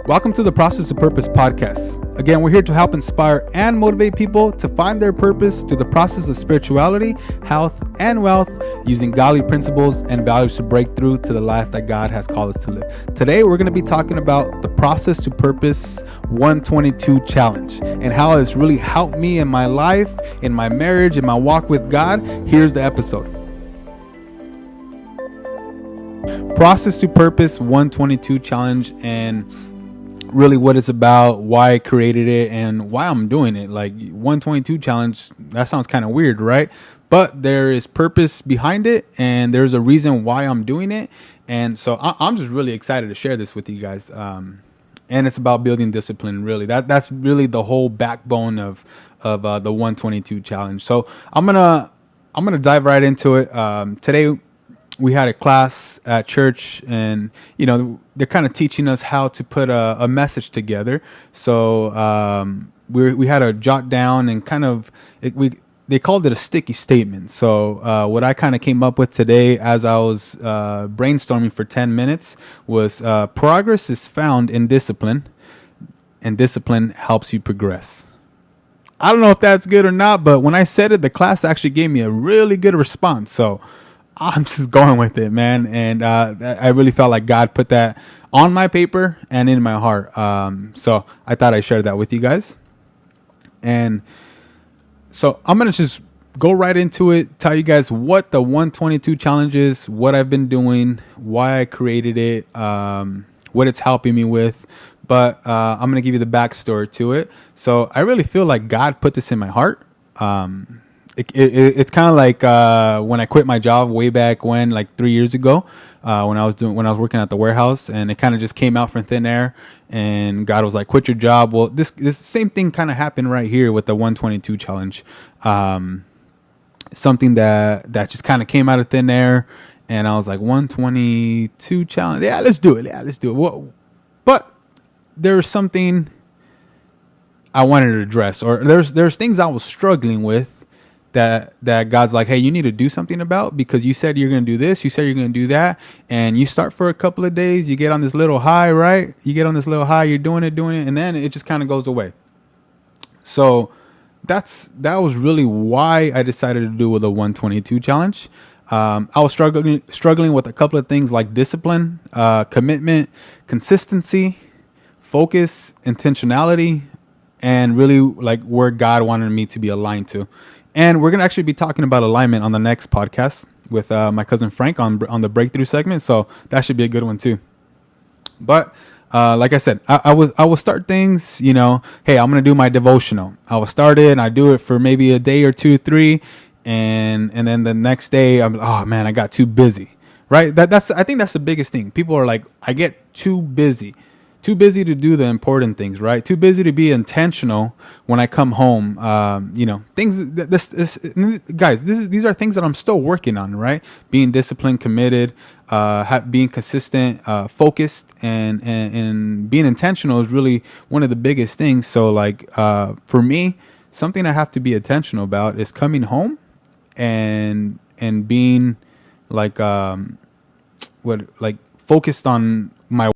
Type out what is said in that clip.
Welcome to the Process to Purpose podcast. Again, we're here to help inspire and motivate people to find their purpose through the process of spirituality, health, and wealth, using godly principles and values to break through to the life that God has called us to live. Today, we're going to be talking about the Process to Purpose 122 challenge and how it's really helped me in my life, in my marriage, in my walk with God. Here's the episode. Process to Purpose 122 challenge, and really what it's about, why I created it, and why I'm doing it. Like 122 challenge, that sounds kind of weird, right? But there is purpose behind it, and there's a reason why I'm doing it. And so I'm just really excited to share this with you guys. And it's about building discipline. Really, that's really the whole backbone of the 122 challenge. So I'm gonna dive right into it. Today we had a class at church, and they're kind of teaching us how to put a message together. So we had to jot down and they called it a sticky statement. So what I kind of came up with today as I was brainstorming for 10 minutes was progress is found in discipline, and discipline helps you progress. I don't know if that's good or not, but when I said it, the class actually gave me a really good response. So I'm just going with it, man. And I really felt like God put that on my paper and in my heart. So I thought I'd share that with you guys. And so I'm going to just go right into it, tell you guys what the 122 challenge is, what I've been doing, why I created it, what it's helping me with. But I'm going to give you the backstory to it. So I really feel like God put this in my heart. It's kind of like when I quit my job way back when, like 3 years ago, when I was working at the warehouse, and it kind of just came out from thin air, and God was like, "Quit your job." Well, this same thing kind of happened right here with the 122 challenge. Something that just kind of came out of thin air, and I was like, 122 challenge, yeah, let's do it. Well, but there's something I wanted to address, or there's things I was struggling with. That God's like, hey, you need to do something about, because you said you're going to do this, you said you're going to do that, and you start for a couple of days, you get on this little high, right? You get on this little high, you're doing it, and then it just kind of goes away. So that was really why I decided to do the 122 challenge. I was struggling with a couple of things like discipline, commitment, consistency, focus, intentionality, and really like where God wanted me to be aligned to. And we're going to actually be talking about alignment on the next podcast with my cousin Frank on the breakthrough segment. So that should be a good one too. But like I said, I will start things, hey, I'm going to do my devotional. I will start it and I do it for maybe a day or 2, 3. And then the next day I'm like, oh man, I got too busy. Right. I think that's the biggest thing. People are like, I get too busy to do the important things, right? Too busy to be intentional when I come home. Things. These are things that I'm still working on, right? Being disciplined, committed, being consistent, focused, and being intentional is really one of the biggest things. So, like for me, something I have to be intentional about is coming home and being focused on my